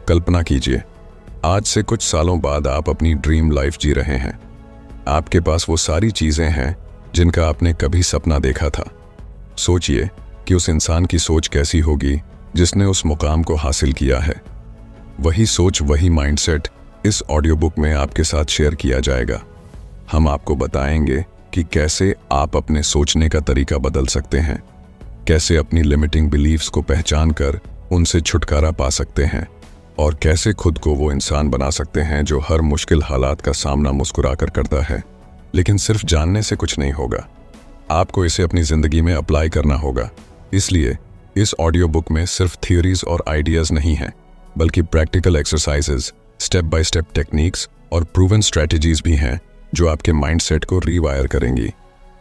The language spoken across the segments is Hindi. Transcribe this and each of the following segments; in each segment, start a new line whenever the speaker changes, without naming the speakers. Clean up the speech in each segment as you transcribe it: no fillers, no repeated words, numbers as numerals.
कल्पना कीजिए, आज से कुछ सालों बाद आप अपनी ड्रीम लाइफ जी रहे हैं। आपके पास वो सारी चीजें हैं जिनका आपने कभी सपना देखा था। सोचिए कि उस इंसान की सोच कैसी होगी जिसने उस मुकाम को हासिल किया है। वही सोच, वही माइंडसेट इस ऑडियो बुक में आपके साथ शेयर किया जाएगा। हम आपको बताएंगे कि कैसे आप अपने सोचने का तरीका बदल सकते हैं, कैसे अपनी लिमिटिंग बिलीफ्स को पहचान कर उनसे छुटकारा पा सकते हैं और कैसे खुद को वो इंसान बना सकते हैं जो हर मुश्किल हालात का सामना मुस्कुरा कर करता है। लेकिन सिर्फ जानने से कुछ नहीं होगा, आपको इसे अपनी जिंदगी में अप्लाई करना होगा। इसलिए इस ऑडियो बुक में सिर्फ थियोरीज और आइडियाज नहीं हैं, बल्कि practical exercises, step by step techniques और प्रूवन स्ट्रैटेजीज भी हैं जो आपके माइंडसेट को रीवायर करेंगी।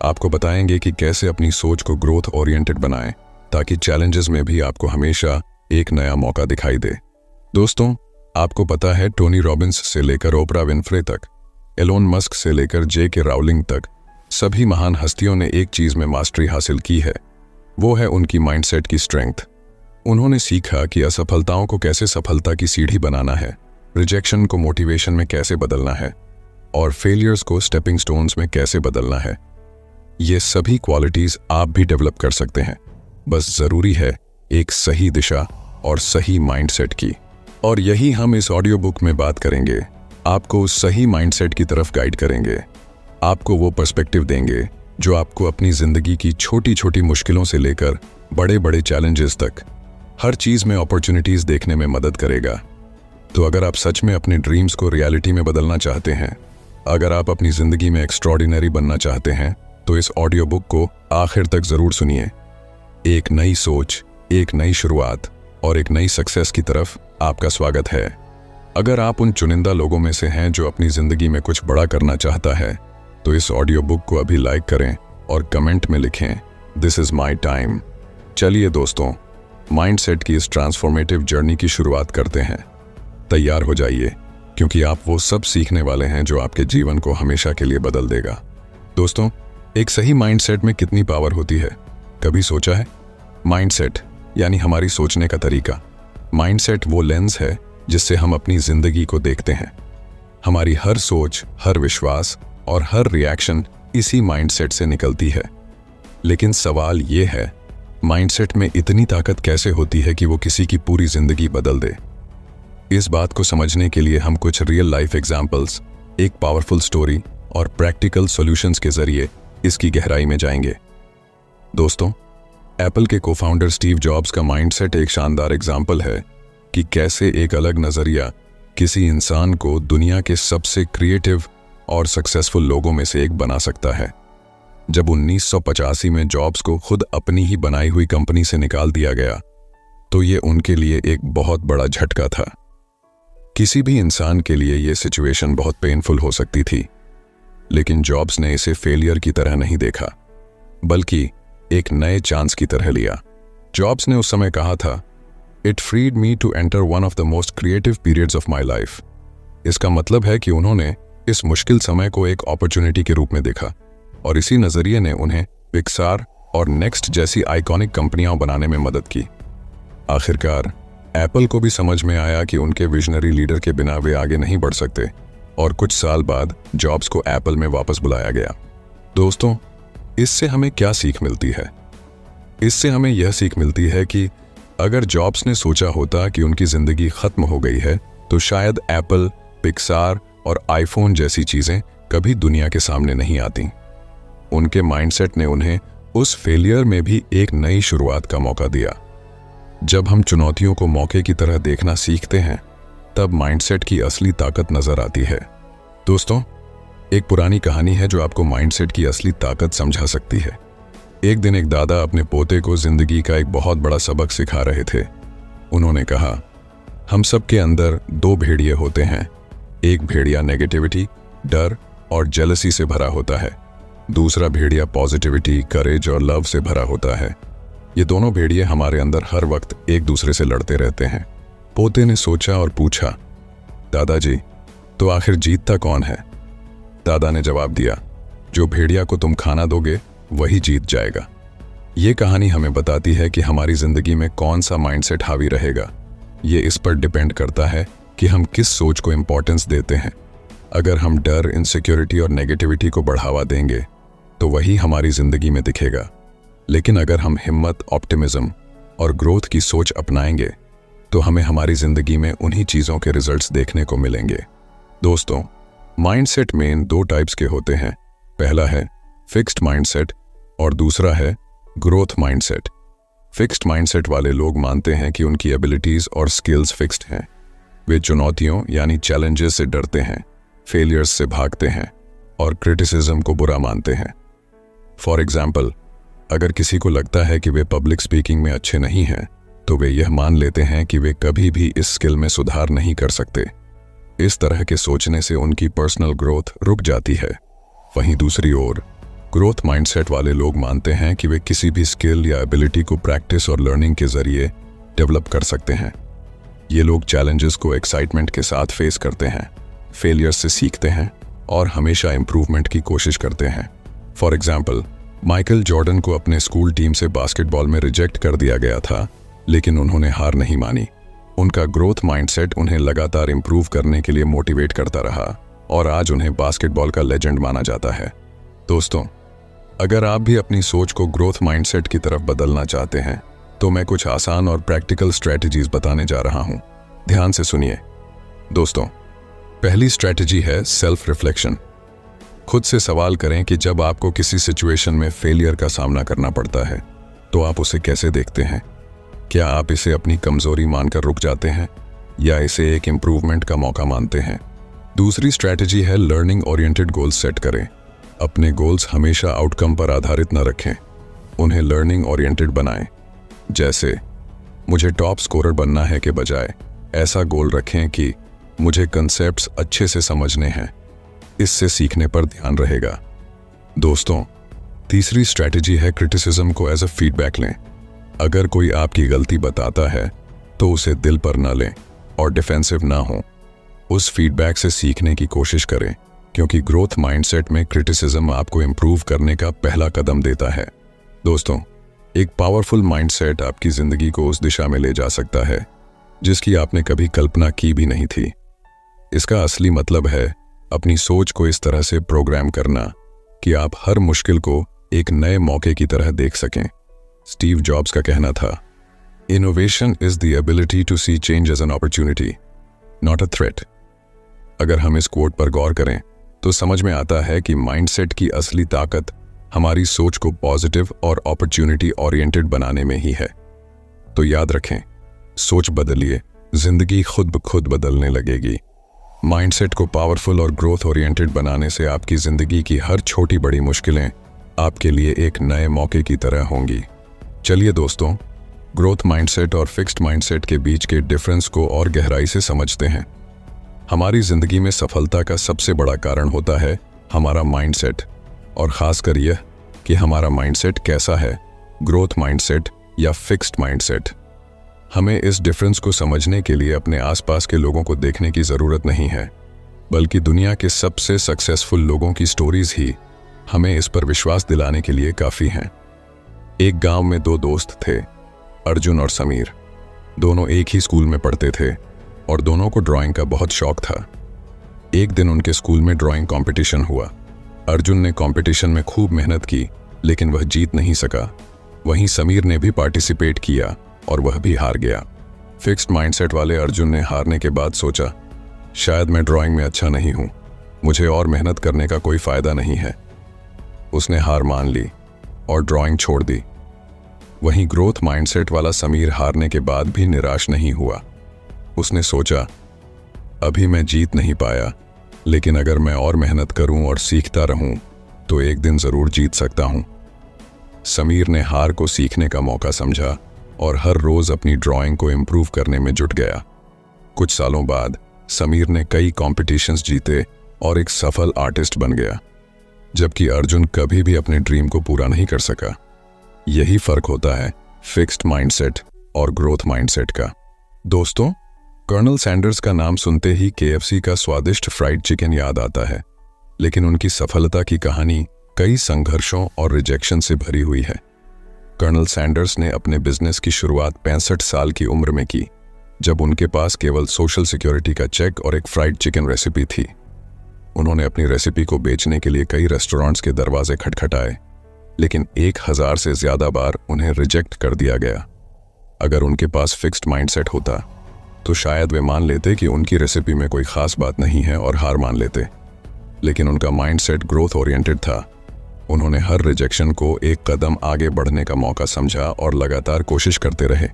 आपको बताएंगे कि कैसे अपनी सोच को ग्रोथ ओरिएंटेड बनाएं ताकि चैलेंजेस में भी आपको हमेशा एक नया मौका दिखाई दे। दोस्तों, आपको पता है टोनी रॉबिन्स से लेकर ओपरा विनफ्रे तक, एलोन मस्क से लेकर जे.के. राउलिंग तक, सभी महान हस्तियों ने एक चीज में मास्टरी हासिल की है, वो है उनकी माइंडसेट की स्ट्रेंथ। उन्होंने सीखा कि असफलताओं को कैसे सफलता की सीढ़ी बनाना है, रिजेक्शन को मोटिवेशन में कैसे बदलना है और फेलियर्स को स्टेपिंग स्टोन्स में कैसे बदलना है। ये सभी क्वालिटीज आप भी डेवलप कर सकते हैं, बस जरूरी है एक सही दिशा और सही माइंडसेट की। और यही हम इस ऑडियो बुक में बात करेंगे। आपको उस सही माइंडसेट की तरफ गाइड करेंगे, आपको वो पर्सपेक्टिव देंगे जो आपको अपनी जिंदगी की छोटी छोटी मुश्किलों से लेकर बड़े बड़े चैलेंजेस तक हर चीज में अपॉर्चुनिटीज देखने में मदद करेगा। तो अगर आप सच में अपने ड्रीम्स को रियलिटी में बदलना चाहते हैं, अगर आप अपनी जिंदगी में एक्स्ट्रॉर्डिनरी बनना चाहते हैं, तो इस ऑडियो बुक को आखिर तक जरूर सुनिए। एक नई सोच, एक नई शुरुआत और एक नई सक्सेस की तरफ आपका स्वागत है। अगर आप उन चुनिंदा लोगों में से हैं जो अपनी जिंदगी में कुछ बड़ा करना चाहता है, तो इस ऑडियो बुक को अभी लाइक करें और कमेंट में लिखें, दिस इज माई टाइम। चलिए दोस्तों, माइंडसेट की इस ट्रांसफॉर्मेटिव जर्नी की शुरुआत करते हैं। तैयार हो जाइए, क्योंकि आप वो सब सीखने वाले हैं जो आपके जीवन को हमेशा के लिए बदल देगा। दोस्तों, एक सही माइंडसेट में कितनी पावर होती है, कभी सोचा है? माइंडसेट यानी हमारी सोचने का तरीका। माइंडसेट वो लेंस है जिससे हम अपनी जिंदगी को देखते हैं। हमारी हर सोच, हर विश्वास और हर रिएक्शन इसी माइंडसेट से निकलती है। लेकिन सवाल ये है, माइंडसेट में इतनी ताकत कैसे होती है कि वो किसी की पूरी जिंदगी बदल दे? इस बात को समझने के लिए हम कुछ रियल लाइफ एग्जाम्पल्स, एक पावरफुल स्टोरी और प्रैक्टिकल सॉल्यूशंस के जरिए इसकी गहराई में जाएंगे। दोस्तों, एप्पल के को-फाउंडर स्टीव जॉब्स का माइंडसेट एक शानदार एग्जाम्पल है कि कैसे एक अलग नजरिया किसी इंसान को दुनिया के सबसे क्रिएटिव और सक्सेसफुल लोगों में से एक बना सकता है। जब 1985 में जॉब्स को खुद अपनी ही बनाई हुई कंपनी से निकाल दिया गया, तो ये उनके लिए एक बहुत बड़ा झटका था। किसी भी इंसान के लिए ये सिचुएशन बहुत पेनफुल हो सकती थी, लेकिन जॉब्स ने इसे फेलियर की तरह नहीं देखा, बल्कि एक नए चांस की तरह लिया। जॉब्स ने उस समय कहा था, it freed me to enter one of the most creative periods of my life. इसका मतलब है कि उन्होंने इस मुश्किल समय को एक अपॉर्चुनिटी के रूप में देखा और इसी नजरिए ने उन्हें पिक्सार और नेक्स्ट जैसी आइकॉनिक कंपनियां बनाने में मदद की। आखिरकार एप्पल को भी समझ में आया कि उनके विजनरी लीडर के बिना वे आगे नहीं बढ़ सकते और कुछ साल बाद जॉब्स को एप्पल में वापस बुलाया गया। दोस्तों, इससे हमें क्या सीख मिलती है? इससे हमें यह सीख मिलती है कि अगर जॉब्स ने सोचा होता कि उनकी जिंदगी खत्म हो गई है, तो शायद एप्पल, पिक्सार और आईफोन जैसी चीजें कभी दुनिया के सामने नहीं आती। उनके माइंडसेट ने उन्हें उस फेलियर में भी एक नई शुरुआत का मौका दिया। जब हम चुनौतियों को मौके की तरह देखना सीखते हैं, तब माइंडसेट की असली ताकत नजर आती है। दोस्तों, एक पुरानी कहानी है जो आपको माइंडसेट की असली ताकत समझा सकती है। एक दिन एक दादा अपने पोते को जिंदगी का एक बहुत बड़ा सबक सिखा रहे थे। उन्होंने कहा, हम सब के अंदर दो भेड़िए होते हैं। एक भेड़िया नेगेटिविटी, डर और जेलसी से भरा होता है। दूसरा भेड़िया पॉजिटिविटी, करेज और लव से भरा होता है। ये दोनों भेड़िए हमारे अंदर हर वक्त एक दूसरे से लड़ते रहते हैं। पोते ने सोचा और पूछा, दादाजी, तो आखिर जीतता कौन है? दादा ने जवाब दिया, जो भेड़िया को तुम खाना दोगे वही जीत जाएगा। ये कहानी हमें बताती है कि हमारी जिंदगी में कौन सा माइंडसेट हावी रहेगा, ये इस पर डिपेंड करता है कि हम किस सोच को इम्पोर्टेंस देते हैं। अगर हम डर, इनसिक्योरिटी और नेगेटिविटी को बढ़ावा देंगे तो वही हमारी जिंदगी में दिखेगा। लेकिन अगर हम हिम्मत, ऑप्टिमिज्म और ग्रोथ की सोच अपनाएंगे तो हमें हमारी जिंदगी में उन्हीं चीज़ों के रिजल्ट्स देखने को मिलेंगे। दोस्तों, माइंडसेट मेन 2 टाइप्स के होते हैं। पहला है फिक्स्ड माइंडसेट और दूसरा है ग्रोथ माइंडसेट। फिक्स्ड माइंडसेट वाले लोग मानते हैं कि उनकी एबिलिटीज और स्किल्स फिक्स्ड हैं। वे चुनौतियों यानी चैलेंजेस से डरते हैं, फेलियर्स से भागते हैं और क्रिटिसिज्म को बुरा मानते हैं। फॉर एग्जाम्पल, अगर किसी को लगता है कि वे पब्लिक स्पीकिंग में अच्छे नहीं हैं तो वे यह मान लेते हैं कि वे कभी भी इस स्किल में सुधार नहीं कर सकते। इस तरह के सोचने से उनकी पर्सनल ग्रोथ रुक जाती है। वहीं दूसरी ओर ग्रोथ माइंडसेट वाले लोग मानते हैं कि वे किसी भी स्किल या एबिलिटी को प्रैक्टिस और लर्निंग के जरिए डेवलप कर सकते हैं। ये लोग चैलेंजेस को एक्साइटमेंट के साथ फेस करते हैं, फेलियर्स से सीखते हैं और हमेशा इंप्रूवमेंट की कोशिश करते हैं। फॉर एग्जाम्पल, माइकल जॉर्डन को अपने स्कूल टीम से बास्केटबॉल में रिजेक्ट कर दिया गया था, लेकिन उन्होंने हार नहीं मानी। उनका ग्रोथ माइंडसेट उन्हें लगातार इंप्रूव करने के लिए मोटिवेट करता रहा और आज उन्हें बास्केटबॉल का लेजेंड माना जाता है। दोस्तों, अगर आप भी अपनी सोच को ग्रोथ माइंडसेट की तरफ बदलना चाहते हैं तो मैं कुछ आसान और प्रैक्टिकल स्ट्रेटजीज बताने जा रहा हूं। ध्यान से सुनिए। दोस्तों, पहली स्ट्रेटजी है सेल्फ रिफ्लेक्शन। खुद से सवाल करें कि जब आपको किसी सिचुएशन में फेलियर का सामना करना पड़ता है तो आप उसे कैसे देखते हैं। क्या आप इसे अपनी कमजोरी मानकर रुक जाते हैं या इसे एक इम्प्रूवमेंट का मौका मानते हैं। दूसरी स्ट्रेटजी है लर्निंग ओरिएंटेड गोल्स सेट करें। अपने गोल्स हमेशा आउटकम पर आधारित न रखें, उन्हें लर्निंग ओरिएंटेड बनाएं। जैसे मुझे टॉप स्कोरर बनना है के बजाय ऐसा गोल रखें कि मुझे कंसेप्ट्स अच्छे से समझने हैं। इससे सीखने पर ध्यान रहेगा। दोस्तों, तीसरी स्ट्रेटजी है क्रिटिसिज्म को एज अ फीडबैक लें। अगर कोई आपकी गलती बताता है तो उसे दिल पर न लें और डिफेंसिव ना हो। उस फीडबैक से सीखने की कोशिश करें, क्योंकि ग्रोथ माइंडसेट में क्रिटिसिज्म आपको इंप्रूव करने का पहला कदम देता है। दोस्तों, एक पावरफुल माइंडसेट आपकी जिंदगी को उस दिशा में ले जा सकता है जिसकी आपने कभी कल्पना की भी नहीं थी। इसका असली मतलब है अपनी सोच को इस तरह से प्रोग्राम करना कि आप हर मुश्किल को एक नए मौके की तरह देख सकें। स्टीव जॉब्स का कहना था, innovation is the ability to see change as an opportunity, not a threat. अगर हम इस कोट पर गौर करें तो समझ में आता है कि माइंडसेट की असली ताकत हमारी सोच को पॉजिटिव और अपॉर्चुनिटी ओरिएंटेड बनाने में ही है। तो याद रखें, सोच बदलिए, जिंदगी खुद ब खुद बदलने लगेगी। माइंडसेट को पावरफुल और ग्रोथ ओरिएंटेड बनाने से आपकी जिंदगी की हर छोटी बड़ी मुश्किलें आपके लिए एक नए मौके की तरह होंगी। चलिए दोस्तों, ग्रोथ माइंडसेट और फिक्स्ड माइंडसेट के बीच के डिफरेंस को और गहराई से समझते हैं। हमारी जिंदगी में सफलता का सबसे बड़ा कारण होता है हमारा माइंडसेट, और खासकर यह कि हमारा माइंडसेट कैसा है, ग्रोथ माइंडसेट या फिक्स्ड माइंडसेट। हमें इस डिफरेंस को समझने के लिए अपने आसपास के लोगों को देखने की ज़रूरत नहीं है, बल्कि दुनिया के सबसे सक्सेसफुल लोगों की स्टोरीज ही हमें इस पर विश्वास दिलाने के लिए काफ़ी हैं। एक गांव में 2 दोस्त थे, अर्जुन और समीर। दोनों एक ही स्कूल में पढ़ते थे और दोनों को ड्राइंग का बहुत शौक था। एक दिन उनके स्कूल में ड्राइंग कंपटीशन हुआ। अर्जुन ने कंपटीशन में खूब मेहनत की, लेकिन वह जीत नहीं सका। वहीं समीर ने भी पार्टिसिपेट किया और वह भी हार गया। फिक्स्ड माइंडसेट वाले अर्जुन ने हारने के बाद सोचा, शायद मैं ड्राइंग में अच्छा नहीं हूं, मुझे और मेहनत करने का कोई फायदा नहीं है। उसने हार मान ली और ड्राइंग छोड़ दी। वहीं ग्रोथ माइंडसेट वाला समीर हारने के बाद भी निराश नहीं हुआ। उसने सोचा, अभी मैं जीत नहीं पाया, लेकिन अगर मैं और मेहनत करूं और सीखता रहूं तो एक दिन जरूर जीत सकता हूं। समीर ने हार को सीखने का मौका समझा और हर रोज अपनी ड्राइंग को इम्प्रूव करने में जुट गया। कुछ सालों बाद समीर ने कई कॉम्पिटिशन्स जीते और एक सफल आर्टिस्ट बन गया, जबकि अर्जुन कभी भी अपने ड्रीम को पूरा नहीं कर सका। यही फर्क होता है फिक्स्ड माइंडसेट और ग्रोथ माइंडसेट का। दोस्तों, कर्नल सैंडर्स का नाम सुनते ही KFC का स्वादिष्ट फ्राइड चिकन याद आता है, लेकिन उनकी सफलता की कहानी कई संघर्षों और रिजेक्शन से भरी हुई है। कर्नल सैंडर्स ने अपने बिजनेस की शुरुआत 65 साल की उम्र में की। जब उनके पास केवल सोशल सिक्योरिटी का चेक और एक फ्राइड चिकन रेसिपी थी। उन्होंने अपनी रेसिपी को बेचने के लिए कई रेस्टोरेंट्स के दरवाजे खटखटाए, लेकिन 1000 से ज्यादा बार उन्हें रिजेक्ट कर दिया गया। अगर उनके पास फिक्स्ड माइंडसेट होता तो शायद वे मान लेते कि उनकी रेसिपी में कोई खास बात नहीं है और हार मान लेते, लेकिन उनका माइंडसेट ग्रोथ ओरिएंटेड था। उन्होंने हर रिजेक्शन को एक कदम आगे बढ़ने का मौका समझा और लगातार कोशिश करते रहे।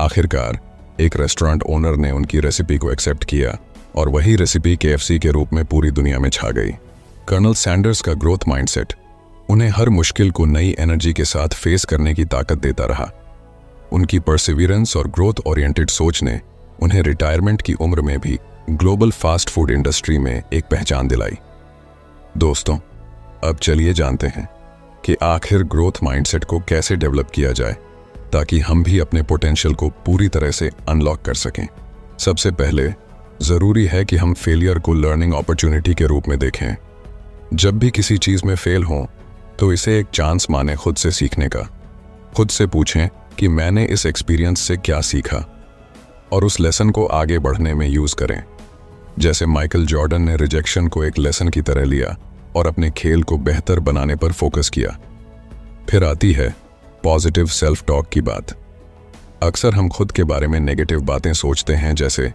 आखिरकार एक रेस्टोरेंट ओनर ने उनकी रेसिपी को एक्सेप्ट किया और वही रेसिपी KFC के रूप में पूरी दुनिया में छा गई। कर्नल सैंडर्स का ग्रोथ माइंडसेट उन्हें हर मुश्किल को नई एनर्जी के साथ फेस करने की ताकत देता रहा। उनकी परसिवियरेंस और ग्रोथ ओरिएंटेड सोच ने उन्हें रिटायरमेंट की उम्र में भी ग्लोबल फास्ट फूड इंडस्ट्री में एक पहचान दिलाई। दोस्तों, अब चलिए जानते हैं कि आखिर ग्रोथ माइंडसेट को कैसे डेवलप किया जाए ताकि हम भी अपने पोटेंशियल को पूरी तरह से अनलॉक कर सकें। सबसे पहले ज़रूरी है कि हम फेलियर को लर्निंग अपॉर्चुनिटी के रूप में देखें। जब भी किसी चीज़ में फेल हों तो इसे एक चांस माने खुद से सीखने का। खुद से पूछें कि मैंने इस एक्सपीरियंस से क्या सीखा और उस लेसन को आगे बढ़ने में यूज़ करें। जैसे माइकल जॉर्डन ने रिजेक्शन को एक लेसन की तरह लिया और अपने खेल को बेहतर बनाने पर फोकस किया। फिर आती है पॉजिटिव सेल्फ टॉक की बात। अक्सर हम खुद के बारे में नेगेटिव बातें सोचते हैं, जैसे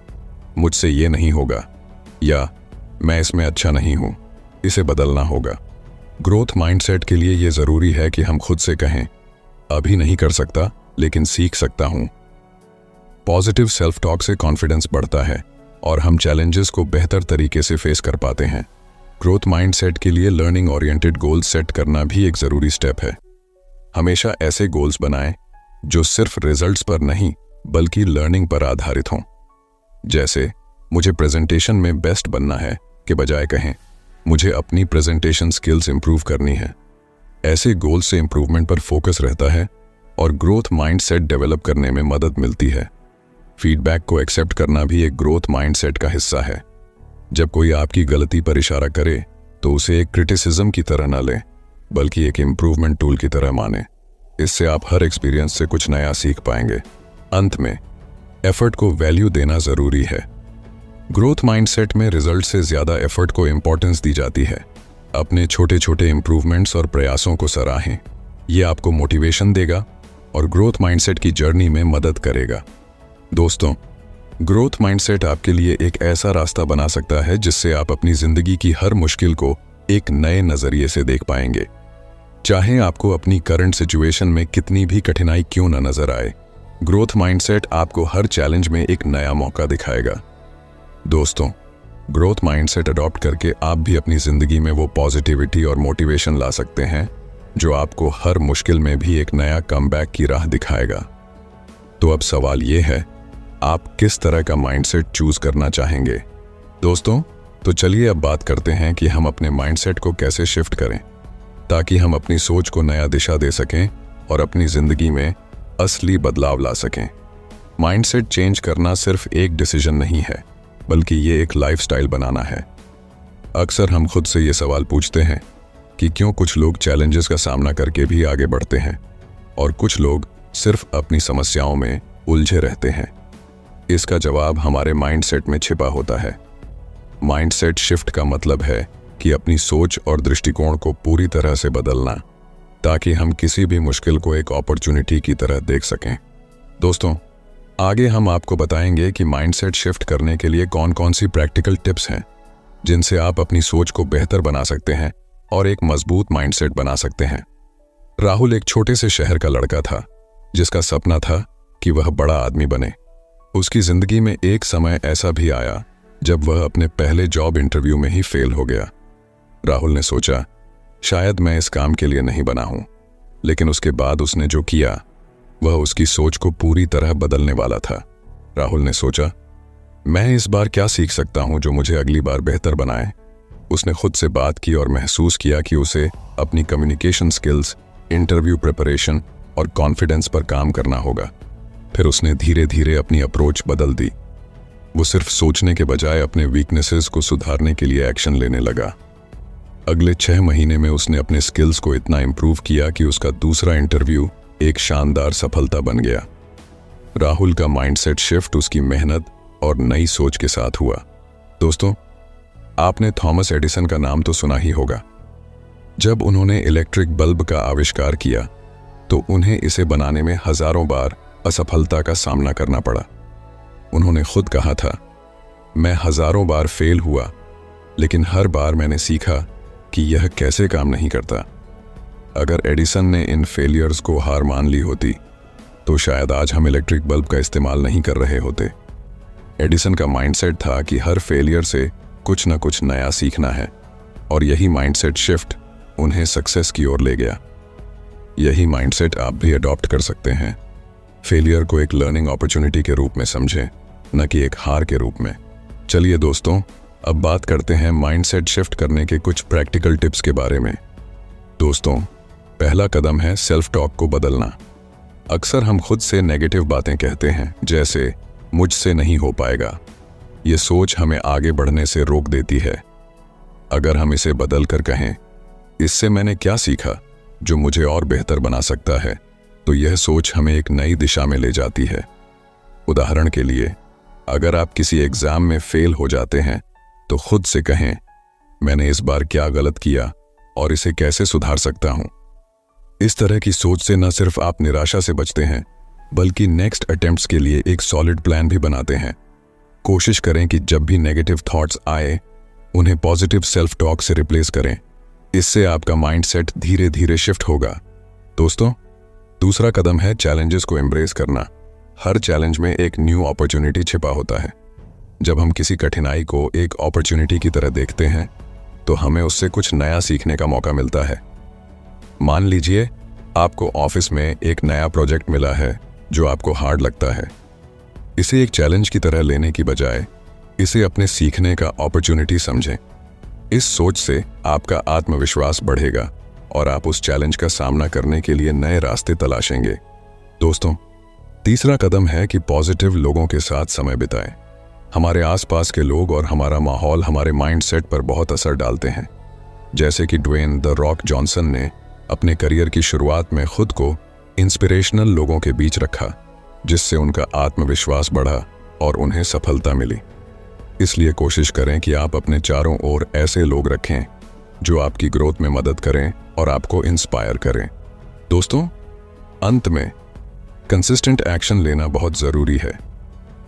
मुझसे ये नहीं होगा या मैं इसमें अच्छा नहीं हूं, इसे बदलना होगा। ग्रोथ माइंडसेट के लिए यह जरूरी है कि हम खुद से कहें, अभी नहीं कर सकता लेकिन सीख सकता हूं। पॉजिटिव सेल्फ टॉक से कॉन्फिडेंस बढ़ता है और हम चैलेंजेस को बेहतर तरीके से फेस कर पाते हैं। ग्रोथ माइंडसेट के लिए लर्निंग ओरिएंटेड गोल्स सेट करना भी एक ज़रूरी स्टेप है। हमेशा ऐसे गोल्स बनाएं जो सिर्फ रिजल्ट्स पर नहीं बल्कि लर्निंग पर आधारित हों। जैसे मुझे प्रेजेंटेशन में बेस्ट बनना है के बजाय कहें मुझे अपनी प्रेजेंटेशन स्किल्स इंप्रूव करनी है। ऐसे गोल्स से इंप्रूवमेंट पर फोकस रहता है और ग्रोथ माइंडसेट डेवलप करने में मदद मिलती है। फीडबैक को एक्सेप्ट करना भी एक ग्रोथ माइंडसेट का हिस्सा है। जब कोई आपकी गलती पर इशारा करे तो उसे एक क्रिटिसिज्म की तरह न लें बल्कि एक इम्प्रूवमेंट टूल की तरह माने। इससे आप हर एक्सपीरियंस से कुछ नया सीख पाएंगे। अंत में एफर्ट को वैल्यू देना जरूरी है। ग्रोथ माइंडसेट में रिजल्ट से ज्यादा एफर्ट को इंपॉर्टेंस दी जाती है। अपने छोटे छोटे इंप्रूवमेंट्स और प्रयासों को सराहें। ये आपको मोटिवेशन देगा और ग्रोथ माइंडसेट की जर्नी में मदद करेगा। दोस्तों, ग्रोथ माइंडसेट आपके लिए एक ऐसा रास्ता बना सकता है जिससे आप अपनी जिंदगी की हर मुश्किल को एक नए नजरिए से देख पाएंगे। चाहे आपको अपनी करंट सिचुएशन में कितनी भी कठिनाई क्यों न नजर आए, ग्रोथ माइंडसेट आपको हर चैलेंज में एक नया मौका दिखाएगा। दोस्तों, ग्रोथ माइंडसेट अडॉप्ट करके आप भी अपनी जिंदगी में वो पॉजिटिविटी और मोटिवेशन ला सकते हैं जो आपको हर मुश्किल में भी एक नया कमबैक की राह दिखाएगा। तो अब सवाल ये है, आप किस तरह का माइंडसेट चूज करना चाहेंगे? दोस्तों, तो चलिए अब बात करते हैं कि हम अपने माइंडसेट को कैसे शिफ्ट करें ताकि हम अपनी सोच को नया दिशा दे सकें और अपनी जिंदगी में असली बदलाव ला सकें। माइंडसेट चेंज करना सिर्फ एक डिसीजन नहीं है बल्कि ये एक लाइफस्टाइल बनाना है। अक्सर हम खुद से ये सवाल पूछते हैं कि क्यों कुछ लोग चैलेंजेस का सामना करके भी आगे बढ़ते हैं और कुछ लोग सिर्फ अपनी समस्याओं में उलझे रहते हैं। इसका जवाब हमारे माइंडसेट में छिपा होता है। माइंडसेट शिफ्ट का मतलब है कि अपनी सोच और दृष्टिकोण को पूरी तरह से बदलना ताकि हम किसी भी मुश्किल को एक अपॉर्चुनिटी की तरह देख सकें। दोस्तों, आगे हम आपको बताएंगे कि माइंडसेट शिफ्ट करने के लिए कौन कौन सी प्रैक्टिकल टिप्स हैं जिनसे आप अपनी सोच को बेहतर बना सकते हैं और एक मजबूत माइंडसेट बना सकते हैं। राहुल एक छोटे से शहर का लड़का था जिसका सपना था कि वह बड़ा आदमी बने। उसकी जिंदगी में एक समय ऐसा भी आया जब वह अपने पहले जॉब इंटरव्यू में ही फेल हो गया। राहुल ने सोचा, शायद मैं इस काम के लिए नहीं बना हूं, लेकिन उसके बाद उसने जो किया वह उसकी सोच को पूरी तरह बदलने वाला था। राहुल ने सोचा, मैं इस बार क्या सीख सकता हूं जो मुझे अगली बार बेहतर बनाए। उसने खुद से बात की और महसूस किया कि उसे अपनी कम्युनिकेशन स्किल्स, इंटरव्यू प्रिपरेशन और कॉन्फिडेंस पर काम करना होगा। फिर उसने धीरे धीरे अपनी अप्रोच बदल दी। वो सिर्फ सोचने के बजाय अपने वीकनेसेस को सुधारने के लिए एक्शन लेने लगा। अगले 6 महीने में उसने अपने स्किल्स को इतना इंप्रूव किया कि उसका दूसरा इंटरव्यू एक शानदार सफलता बन गया। राहुल का माइंडसेट शिफ्ट उसकी मेहनत और नई सोच के साथ हुआ। दोस्तों, आपने थॉमस एडिसन का नाम तो सुना ही होगा। जब उन्होंने इलेक्ट्रिक बल्ब का आविष्कार किया तो उन्हें इसे बनाने में हजारों बार असफलता का सामना करना पड़ा। उन्होंने खुद कहा था, मैं हजारों बार फेल हुआ, लेकिन हर बार मैंने सीखा कि यह कैसे काम नहीं करता। अगर एडिसन ने इन फेलियर्स को हार मान ली होती तो शायद आज हम इलेक्ट्रिक बल्ब का इस्तेमाल नहीं कर रहे होते। एडिसन का माइंडसेट था कि हर फेलियर से कुछ न कुछ नया सीखना है, और यही माइंडसेट शिफ्ट उन्हें सक्सेस की ओर ले गया। यही माइंडसेट आप भी अडॉप्ट कर सकते हैं। फेलियर को एक लर्निंग अपॉर्चुनिटी के रूप में समझें, न कि एक हार के रूप में। चलिए दोस्तों, अब बात करते हैं माइंडसेट शिफ्ट करने के कुछ प्रैक्टिकल टिप्स के बारे में। दोस्तों, पहला कदम है सेल्फ टॉक को बदलना। अक्सर हम खुद से नेगेटिव बातें कहते हैं, जैसे मुझसे नहीं हो पाएगा। ये सोच हमें आगे बढ़ने से रोक देती है। अगर हम इसे बदल कर कहें, इससे मैंने क्या सीखा जो मुझे और बेहतर बना सकता है, तो यह सोच हमें एक नई दिशा में ले जाती है। उदाहरण के लिए, अगर आप किसी एग्जाम में फेल हो जाते हैं तो खुद से कहें, मैंने इस बार क्या गलत किया और इसे कैसे सुधार सकता हूं। इस तरह की सोच से न सिर्फ आप निराशा से बचते हैं, बल्कि नेक्स्ट अटेम्प्ट्स के लिए एक सॉलिड प्लान भी बनाते हैं। कोशिश करें कि जब भी नेगेटिव थॉट्स आए, उन्हें पॉजिटिव सेल्फ टॉक से रिप्लेस करें। इससे आपका माइंडसेट धीरे धीरे शिफ्ट होगा। दोस्तों, दूसरा कदम है चैलेंजेस को एम्ब्रेस करना। हर चैलेंज में एक न्यू अपॉर्चुनिटी छिपा होता है। जब हम किसी कठिनाई को एक अपॉर्चुनिटी की तरह देखते हैं तो हमें उससे कुछ नया सीखने का मौका मिलता है। मान लीजिए आपको ऑफिस में एक नया प्रोजेक्ट मिला है जो आपको हार्ड लगता है। इसे एक चैलेंज की तरह लेने की बजाय इसे अपने सीखने का अपॉर्चुनिटी समझें। इस सोच से आपका आत्मविश्वास बढ़ेगा और आप उस चैलेंज का सामना करने के लिए नए रास्ते तलाशेंगे। दोस्तों, तीसरा कदम है कि पॉजिटिव लोगों के साथ समय बिताएं। हमारे आसपास के लोग और हमारा माहौल हमारे माइंडसेट पर बहुत असर डालते हैं। जैसे कि ड्वेन द रॉक जॉनसन ने अपने करियर की शुरुआत में खुद को इंस्पिरेशनल लोगों के बीच रखा, जिससे उनका आत्मविश्वास बढ़ा और उन्हें सफलता मिली। इसलिए कोशिश करें कि आप अपने चारों ओर ऐसे लोग रखें जो आपकी ग्रोथ में मदद करें और आपको इंस्पायर करें। दोस्तों, अंत में कंसिस्टेंट एक्शन लेना बहुत जरूरी है।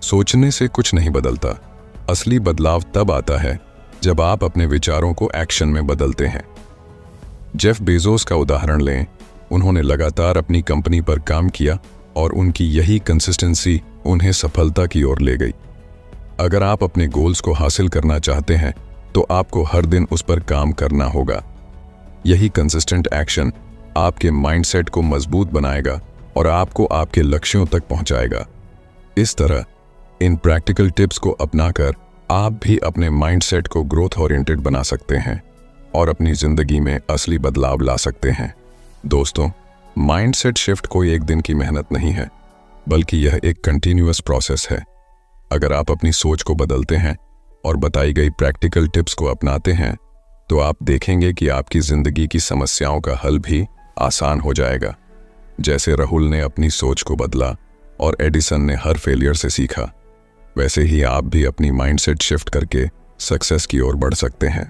सोचने से कुछ नहीं बदलता। असली बदलाव तब आता है जब आप अपने विचारों को एक्शन में बदलते हैं। जेफ बेजोस का उदाहरण लें। उन्होंने लगातार अपनी कंपनी पर काम किया और उनकी यही कंसिस्टेंसी उन्हें सफलता की ओर ले गई। अगर आप अपने गोल्स को हासिल करना चाहते हैं तो आपको हर दिन उस पर काम करना होगा। यही कंसिस्टेंट एक्शन आपके माइंडसेट को मजबूत बनाएगा और आपको आपके लक्ष्यों तक पहुंचाएगा। इस तरह इन प्रैक्टिकल टिप्स को अपनाकर आप भी अपने माइंडसेट को ग्रोथ ओरिएंटेड बना सकते हैं और अपनी जिंदगी में असली बदलाव ला सकते हैं। दोस्तों, माइंडसेट शिफ्ट कोई एक दिन की मेहनत नहीं है, बल्कि यह एक कंटिन्यूअस प्रोसेस है। अगर आप अपनी सोच को बदलते हैं और बताई गई प्रैक्टिकल टिप्स को अपनाते हैं तो आप देखेंगे कि आपकी जिंदगी की समस्याओं का हल भी आसान हो जाएगा। जैसे राहुल ने अपनी सोच को बदला और एडिसन ने हर फेलियर से सीखा, वैसे ही आप भी अपनी माइंडसेट शिफ्ट करके सक्सेस की ओर बढ़ सकते हैं।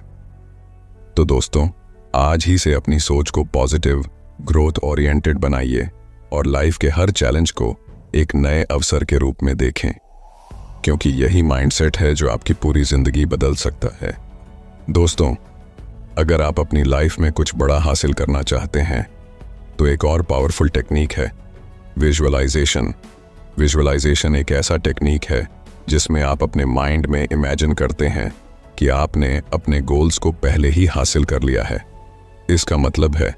तो दोस्तों, आज ही से अपनी सोच को पॉजिटिव, ग्रोथ ओरिएंटेड बनाइए और लाइफ के हर चैलेंज को एक नए अवसर के रूप में देखें, क्योंकि यही माइंडसेट है जो आपकी पूरी जिंदगी बदल सकता है। दोस्तों, अगर आप अपनी लाइफ में कुछ बड़ा हासिल करना चाहते हैं तो एक और पावरफुल टेक्निक है विजुअलाइजेशन। विजुअलाइजेशन एक ऐसा टेक्निक है जिसमें आप अपने माइंड में इमेजिन करते हैं कि आपने अपने गोल्स को पहले ही हासिल कर लिया है। इसका मतलब है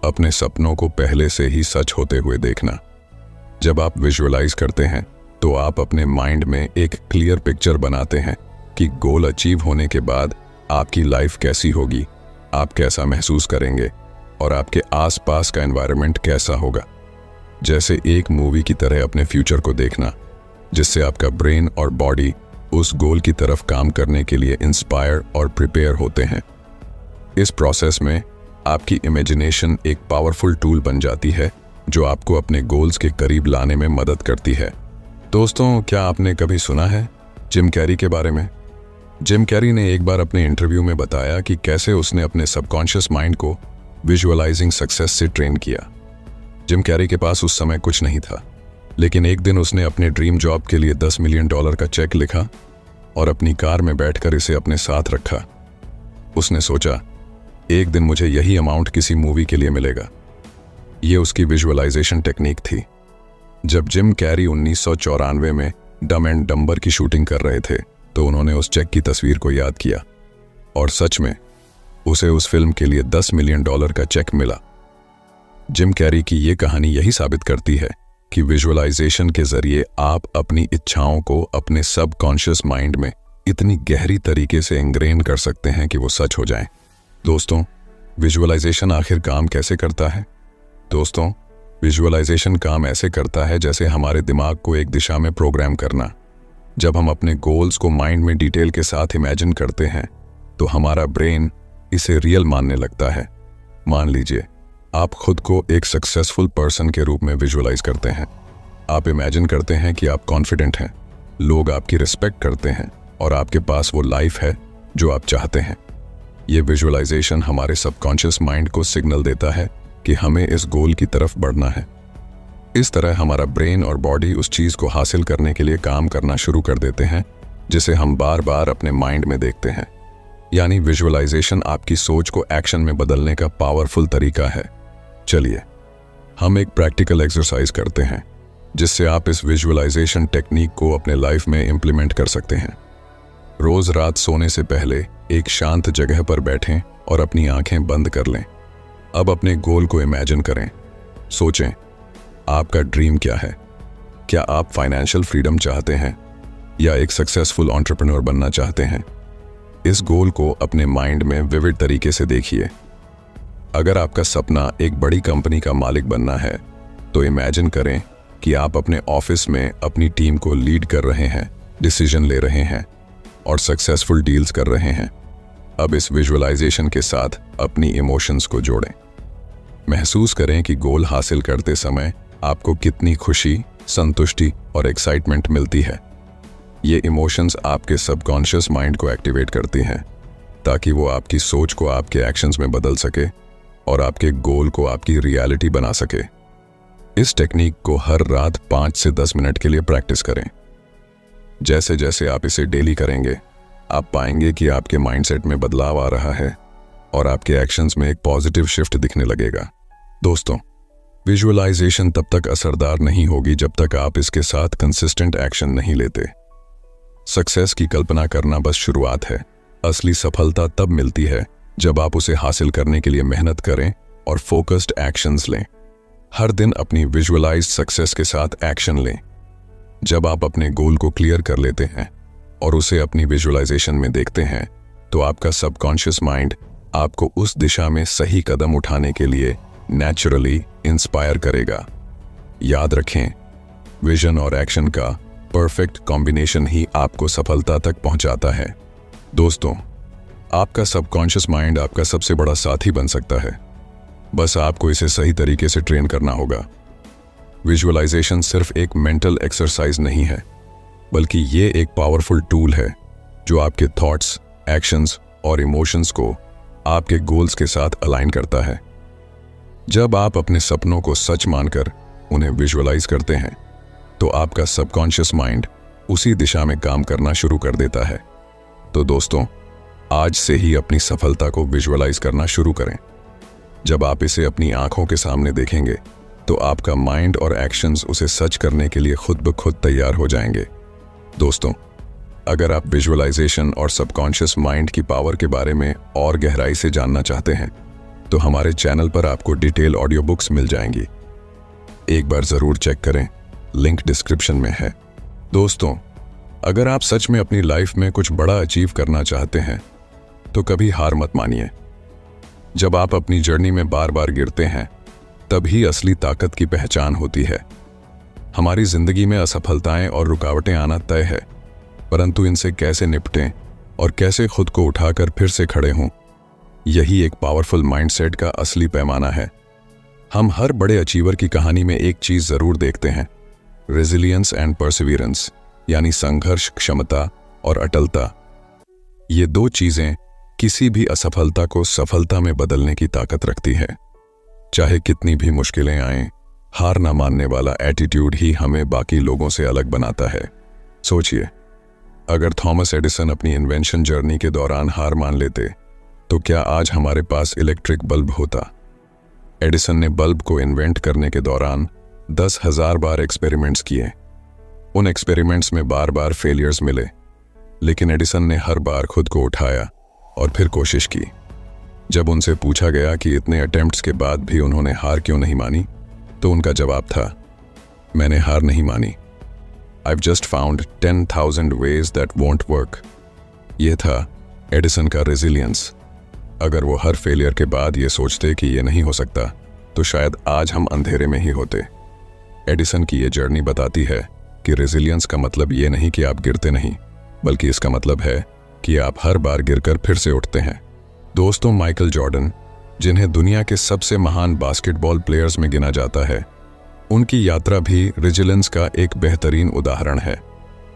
अपने सपनों को पहले से ही सच होते हुए देखना। जब आप विजुअलाइज करते हैं तो आप अपने माइंड में एक क्लियर पिक्चर बनाते हैं कि गोल अचीव होने के बाद आपकी लाइफ कैसी होगी, आप कैसा महसूस करेंगे और आपके आसपास का एनवायरनमेंट कैसा होगा। जैसे एक मूवी की तरह अपने फ्यूचर को देखना, जिससे आपका ब्रेन और बॉडी उस गोल की तरफ काम करने के लिए इंस्पायर और प्रिपेयर होते हैं। इस प्रोसेस में आपकी इमेजिनेशन एक पावरफुल टूल बन जाती है जो आपको अपने गोल्स के करीब लाने में मदद करती है। दोस्तों, क्या आपने कभी सुना है जिम कैरी के बारे में? जिम कैरी ने एक बार अपने इंटरव्यू में बताया कि कैसे उसने अपने सबकॉन्शियस माइंड को विजुअलाइजिंग सक्सेस से ट्रेन किया। जिम कैरी के पास उस समय कुछ नहीं था, लेकिन एक दिन उसने अपने ड्रीम जॉब के लिए $10 मिलियन का चेक लिखा और अपनी कार में बैठकर इसे अपने साथ रखा। उसने सोचा, एक दिन मुझे यही अमाउंट किसी मूवी के लिए मिलेगा। ये उसकी विजुअलाइजेशन टेक्निक थी। जब जिम कैरी 1994 में डम एंड डम्बर की शूटिंग कर रहे थे तो उन्होंने उस चेक की तस्वीर को याद किया और सच में उसे उस फिल्म के लिए $10 मिलियन का चेक मिला। जिम कैरी की ये कहानी यही साबित करती है कि विजुअलाइजेशन के जरिए आप अपनी इच्छाओं को अपने सबकॉन्शियस माइंड में इतनी गहरी तरीके से इंग्रेन कर सकते हैं कि वो सच हो जाएं। दोस्तों, विजुअलाइजेशन आखिर काम कैसे करता है? दोस्तों, विजुअलाइजेशन काम ऐसे करता है जैसे हमारे दिमाग को एक दिशा में प्रोग्राम करना। जब हम अपने गोल्स को माइंड में डिटेल के साथ इमेजिन करते हैं तो हमारा ब्रेन इसे रियल मानने लगता है। मान लीजिए आप खुद को एक सक्सेसफुल पर्सन के रूप में विजुअलाइज करते हैं। आप इमेजिन करते हैं कि आप कॉन्फिडेंट हैं, लोग आपकी रिस्पेक्ट करते हैं और आपके पास वो लाइफ है जो आप चाहते हैं। ये विजुअलाइजेशन हमारे सबकॉन्शियस माइंड को सिग्नल देता है कि हमें इस गोल की तरफ बढ़ना है। इस तरह हमारा ब्रेन और बॉडी उस चीज को हासिल करने के लिए काम करना शुरू कर देते हैं जिसे हम बार बार अपने माइंड में देखते हैं। यानी विजुअलाइजेशन आपकी सोच को एक्शन में बदलने का पावरफुल तरीका है। चलिए हम एक प्रैक्टिकल एक्सरसाइज करते हैं जिससे आप इस विजुअलाइजेशन टेक्निक को अपने लाइफ में इंप्लीमेंट कर सकते हैं। रोज रात सोने से पहले एक शांत जगह पर बैठें और अपनी आंखें बंद कर लें। अब अपने गोल को इमेजिन करें। सोचें, आपका ड्रीम क्या है? क्या आप फाइनेंशियल फ्रीडम चाहते हैं या एक सक्सेसफुल एंटरप्रेन्योर बनना चाहते हैं? इस गोल को अपने माइंड में विविड तरीके से देखिए। अगर आपका सपना एक बड़ी कंपनी का मालिक बनना है तो इमेजिन करें कि आप अपने ऑफिस में अपनी टीम को लीड कर रहे हैं, डिसीजन ले रहे हैं और सक्सेसफुल डील्स कर रहे हैं। अब इस विजुअलाइजेशन के साथ अपनी इमोशंस को जोड़ें। महसूस करें कि गोल हासिल करते समय आपको कितनी खुशी, संतुष्टि और एक्साइटमेंट मिलती है। ये इमोशंस आपके सबकॉन्शियस माइंड को एक्टिवेट करती हैं ताकि वो आपकी सोच को आपके एक्शंस में बदल सके और आपके गोल को आपकी रियलिटी बना सके। इस टेक्निक को हर रात 5 से 10 मिनट के लिए प्रैक्टिस करें। जैसे जैसे आप इसे डेली करेंगे आप पाएंगे कि आपके माइंडसेट में बदलाव आ रहा है और आपके एक्शंस में एक पॉजिटिव शिफ्ट दिखने लगेगा। दोस्तों, विजुअलाइजेशन तब तक असरदार नहीं होगी जब तक आप इसके साथ कंसिस्टेंट एक्शन नहीं लेते। सक्सेस की कल्पना करना बस शुरुआत है। असली सफलता तब मिलती है जब आप उसे हासिल करने के लिए मेहनत करें और फोकस्ड एक्शंस लें। हर दिन अपनी विजुअलाइज्ड सक्सेस के साथ एक्शन लें। जब आप अपने गोल को क्लियर कर लेते हैं और उसे अपनी विजुअलाइजेशन में देखते हैं तो आपका सबकॉन्शियस माइंड आपको उस दिशा में सही कदम उठाने के लिए नेचुरली इंस्पायर करेगा। याद रखें, विजन और एक्शन का परफेक्ट कॉम्बिनेशन ही आपको सफलता तक पहुंचाता है। दोस्तों, आपका सबकॉन्शियस माइंड आपका सबसे बड़ा साथी बन सकता है। बस आपको इसे सही तरीके से ट्रेन करना होगा। विजुअलाइजेशन सिर्फ एक मेंटल एक्सरसाइज नहीं है, बल्कि ये एक पावरफुल टूल है जो आपके थॉट्स, एक्शंस और इमोशंस को आपके गोल्स के साथ अलाइन करता है। जब आप अपने सपनों को सच मानकर उन्हें विजुअलाइज करते हैं तो आपका सबकॉन्शियस माइंड उसी दिशा में काम करना शुरू कर देता है। तो दोस्तों, आज से ही अपनी सफलता को विजुअलाइज करना शुरू करें। जब आप इसे अपनी आंखों के सामने देखेंगे तो आपका माइंड और एक्शंस उसे सच करने के लिए खुद ब खुद तैयार हो जाएंगे। दोस्तों, अगर आप विजुअलाइजेशन और सबकॉन्शियस माइंड की पावर के बारे में और गहराई से जानना चाहते हैं तो हमारे चैनल पर आपको डिटेल ऑडियो बुक्स मिल जाएंगी। एक बार जरूर चेक करें, लिंक डिस्क्रिप्शन में है। दोस्तों, अगर आप सच में अपनी लाइफ में कुछ बड़ा अचीव करना चाहते हैं तो कभी हार मत मानिए। जब आप अपनी जर्नी में बार बार गिरते हैं तभी असली ताकत की पहचान होती है। हमारी जिंदगी में असफलताएं और रुकावटें आना तय है, परंतु इनसे कैसे निपटें और कैसे खुद को उठाकर फिर से खड़े हों, यही एक पावरफुल माइंडसेट का असली पैमाना है। हम हर बड़े अचीवर की कहानी में एक चीज जरूर देखते हैं, रेजिलियंस एंड परसिवियरेंस, यानी संघर्ष क्षमता और अटलता। ये दो चीजें किसी भी असफलता को सफलता में बदलने की ताकत रखती है। चाहे कितनी भी मुश्किलें आएं, हार ना मानने वाला एटीट्यूड ही हमें बाकी लोगों से अलग बनाता है। सोचिए, अगर थॉमस एडिसन अपनी इन्वेंशन जर्नी के दौरान हार मान लेते तो क्या आज हमारे पास इलेक्ट्रिक बल्ब होता? एडिसन ने बल्ब को इन्वेंट करने के दौरान 10,000 बार एक्सपेरिमेंट्स किए। उन एक्सपेरिमेंट्स में बार बार फेलियर्स मिले, लेकिन एडिसन ने हर बार खुद को उठाया और फिर कोशिश की। जब उनसे पूछा गया कि इतने अटेम्प्ट्स के बाद भी उन्होंने हार क्यों नहीं मानी, तो उनका जवाब था, मैंने हार नहीं मानी। I've just found 10,000 ways that won't work। यह था एडिसन का रेजिलियंस। अगर वो हर फेलियर के बाद ये सोचते कि ये नहीं हो सकता, तो शायद आज हम अंधेरे में ही होते। एडिसन की ये जर्नी बताती है कि रेजिलियंस का मतलब ये नहीं कि आप गिरते नहीं, बल्कि इसका मतलब है कि आप हर बार गिरकर फिर से उठते हैं। दोस्तों, माइकल जॉर्डन, जिन्हें दुनिया के सबसे महान बास्केटबॉल प्लेयर्स में गिना जाता है, उनकी यात्रा भी रेजिलियंस का एक बेहतरीन उदाहरण है।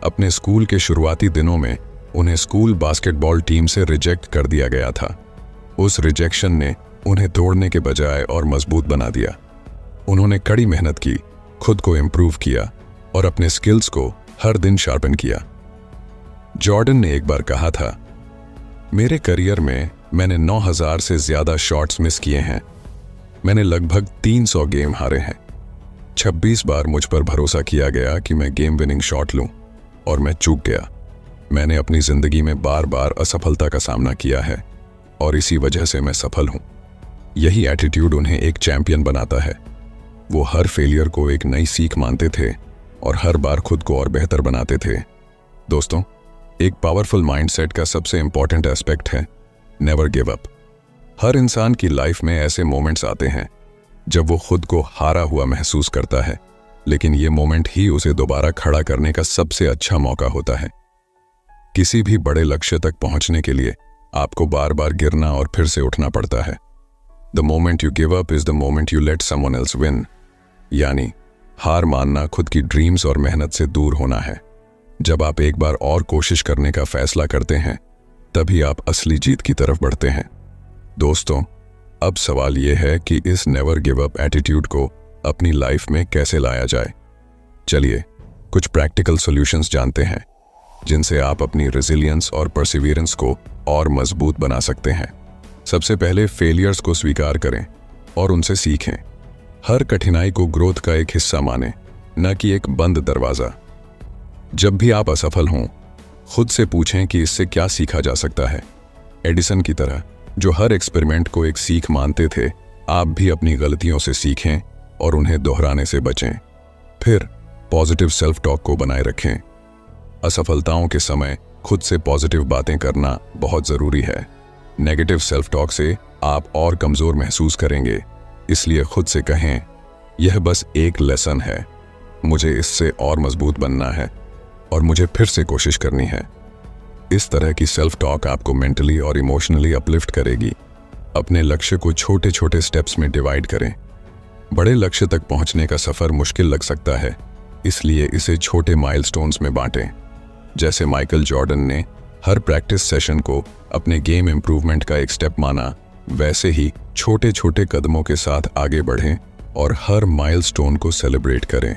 अपने स्कूल के शुरुआती दिनों में उन्हें स्कूल बास्केटबॉल टीम से रिजेक्ट कर दिया गया था। उस रिजेक्शन ने उन्हें तोड़ने के बजाय और मजबूत बना दिया। उन्होंने कड़ी मेहनत की, खुद को इम्प्रूव किया और अपने स्किल्स को हर दिन शार्पन किया। जॉर्डन ने एक बार कहा था, मेरे करियर में मैंने 9,000 से ज्यादा शॉट्स मिस किए हैं। मैंने लगभग 300 गेम हारे हैं। 26 बार मुझ पर भरोसा किया गया कि मैं गेम विनिंग शॉट लूं और मैं चूक गया। मैंने अपनी जिंदगी में बार बार असफलता का सामना किया है और इसी वजह से मैं सफल हूं। यही एटीट्यूड उन्हें एक चैंपियन बनाता है। वो हर फेलियर को एक नई सीख मानते थे और हर बार खुद को और बेहतर बनाते थे। दोस्तों, एक पावरफुल माइंडसेट का सबसे इंपॉर्टेंट एस्पेक्ट है नेवर गिव अप। हर इंसान की लाइफ में ऐसे मोमेंट्स आते हैं जब वो खुद को हारा हुआ महसूस करता है, लेकिन ये मोमेंट ही उसे दोबारा खड़ा करने का सबसे अच्छा मौका होता है। किसी भी बड़े लक्ष्य तक पहुंचने के लिए आपको बार बार गिरना और फिर से उठना पड़ता है। The moment you give up is the moment you let someone else win. यानी हार मानना खुद की ड्रीम्स और मेहनत से दूर होना है। जब आप एक बार और कोशिश करने का फैसला करते हैं, तभी आप असली जीत की तरफ बढ़ते हैं। दोस्तों, अब सवाल यह है कि इस नेवर गिव अप एटीट्यूड को अपनी लाइफ में कैसे लाया जाए। चलिए कुछ प्रैक्टिकल सॉल्यूशंस जानते हैं जिनसे आप अपनी रेजिलियंस और परसिवियरेंस को और मजबूत बना सकते हैं। सबसे पहले फेलियर्स को स्वीकार करें और उनसे सीखें। हर कठिनाई को ग्रोथ का एक हिस्सा मानें, न कि एक बंद दरवाजा। जब भी आप असफल हों, खुद से पूछें कि इससे क्या सीखा जा सकता है। एडिसन की तरह जो हर एक्सपेरिमेंट को एक सीख मानते थे, आप भी अपनी गलतियों से सीखें और उन्हें दोहराने से बचें। फिर पॉजिटिव सेल्फ टॉक को बनाए रखें। असफलताओं के समय खुद से पॉजिटिव बातें करना बहुत ज़रूरी है। नेगेटिव सेल्फ टॉक से आप और कमज़ोर महसूस करेंगे। इसलिए खुद से कहें, यह बस एक लेसन है, मुझे इससे और मजबूत बनना है और मुझे फिर से कोशिश करनी है। इस तरह की सेल्फ टॉक आपको मेंटली और इमोशनली अपलिफ्ट करेगी। अपने लक्ष्य को छोटे छोटे स्टेप्स में डिवाइड करें। बड़े लक्ष्य तक पहुंचने का सफ़र मुश्किल लग सकता है, इसलिए इसे छोटे माइलस्टोन्स में बांटें। जैसे माइकल जॉर्डन ने हर प्रैक्टिस सेशन को अपने गेम इंप्रूवमेंट का एक स्टेप माना, वैसे ही छोटे छोटे कदमों के साथ आगे बढ़ें और हर माइलस्टोन को सेलिब्रेट करें।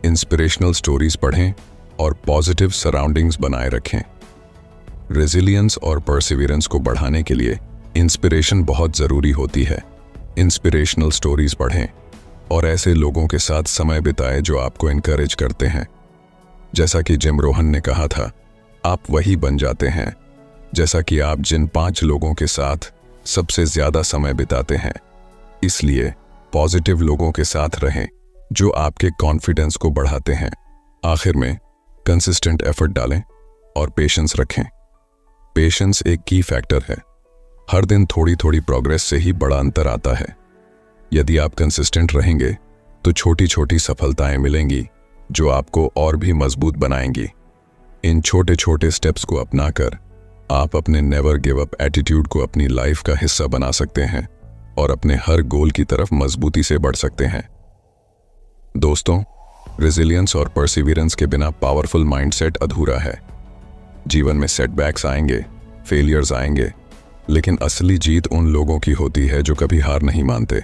इंस्पिरेशनल स्टोरीज पढ़ें और पॉजिटिव सराउंडिंग्स बनाए रखें। रेजिलियंस और परसिवियरेंस को बढ़ाने के लिए इंस्पिरेशन बहुत ज़रूरी होती है। इंस्पिरेशनल स्टोरीज पढ़ें और ऐसे लोगों के साथ समय बिताएं जो आपको इनकरेज करते हैं। जैसा कि जिम रोहन ने कहा था, आप वही बन जाते हैं जैसा कि आप जिन 5 लोगों के साथ सबसे ज़्यादा समय बिताते हैं। इसलिए पॉजिटिव लोगों के साथ रहें जो आपके कॉन्फिडेंस को बढ़ाते हैं। आखिर में कंसिस्टेंट एफर्ट डालें और पेशेंस रखें। पेशेंस एक की फैक्टर है। हर दिन थोड़ी थोड़ी प्रोग्रेस से ही बड़ा अंतर आता है। यदि आप कंसिस्टेंट रहेंगे तो छोटी छोटी सफलताएं मिलेंगी जो आपको और भी मजबूत बनाएंगी। इन छोटे छोटे स्टेप्स को अपनाकर आप अपने नेवर गिव अप एटीट्यूड को अपनी लाइफ का हिस्सा बना सकते हैं और अपने हर गोल की तरफ मजबूती से बढ़ सकते हैं। दोस्तों, रेजिलियंस और परसिवियरेंस के बिना पावरफुल माइंडसेट अधूरा है। जीवन में सेटबैक्स आएंगे, फेलियर्स आएंगे, लेकिन असली जीत उन लोगों की होती है जो कभी हार नहीं मानते।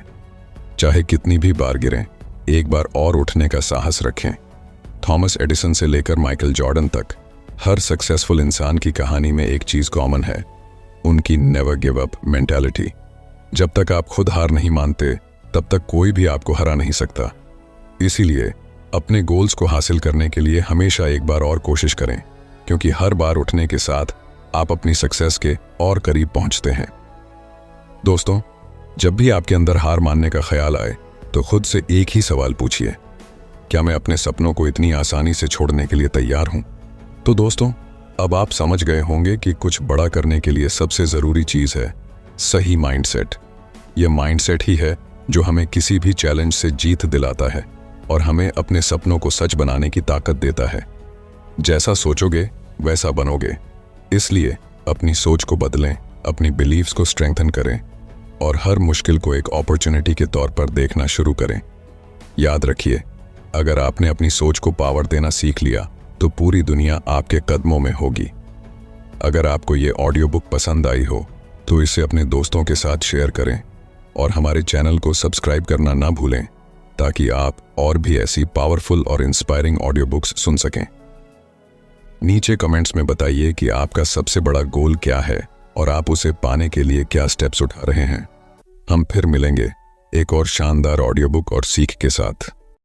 चाहे कितनी भी बार गिरें, एक बार और उठने का साहस रखें। थॉमस एडिसन से लेकर माइकल जॉर्डन तक हर सक्सेसफुल इंसान की कहानी में एक चीज कॉमन है, उनकी नेवर गिव अप मेंटालिटी। जब तक आप खुद हार नहीं मानते, तब तक कोई भी आपको हरा नहीं सकता। इसीलिए अपने गोल्स को हासिल करने के लिए हमेशा एक बार और कोशिश करें, क्योंकि हर बार उठने के साथ आप अपनी सक्सेस के और करीब पहुंचते हैं। दोस्तों, जब भी आपके अंदर हार मानने का ख्याल आए तो खुद से एक ही सवाल पूछिए, क्या मैं अपने सपनों को इतनी आसानी से छोड़ने के लिए तैयार हूं? तो दोस्तों, अब आप समझ गए होंगे कि कुछ बड़ा करने के लिए सबसे जरूरी चीज है सही माइंडसेट। यह माइंडसेट ही है जो हमें किसी भी चैलेंज से जीत दिलाता है और हमें अपने सपनों को सच बनाने की ताकत देता है। जैसा सोचोगे वैसा बनोगे। इसलिए अपनी सोच को बदलें, अपनी बिलीव्स को स्ट्रेंथन करें और हर मुश्किल को एक अपॉर्चुनिटी के तौर पर देखना शुरू करें। याद रखिए, अगर आपने अपनी सोच को पावर देना सीख लिया तो पूरी दुनिया आपके कदमों में होगी। अगर आपको ये ऑडियो बुक पसंद आई हो तो इसे अपने दोस्तों के साथ शेयर करें और हमारे चैनल को सब्सक्राइब करना ना भूलें, ताकि आप और भी ऐसी पावरफुल और इंस्पायरिंग ऑडियो बुक्स सुन सकें। नीचे कमेंट्स में बताइए कि आपका सबसे बड़ा गोल क्या है और आप उसे पाने के लिए क्या स्टेप्स उठा रहे हैं। हम फिर मिलेंगे एक और शानदार ऑडियो बुक और सीख के साथ।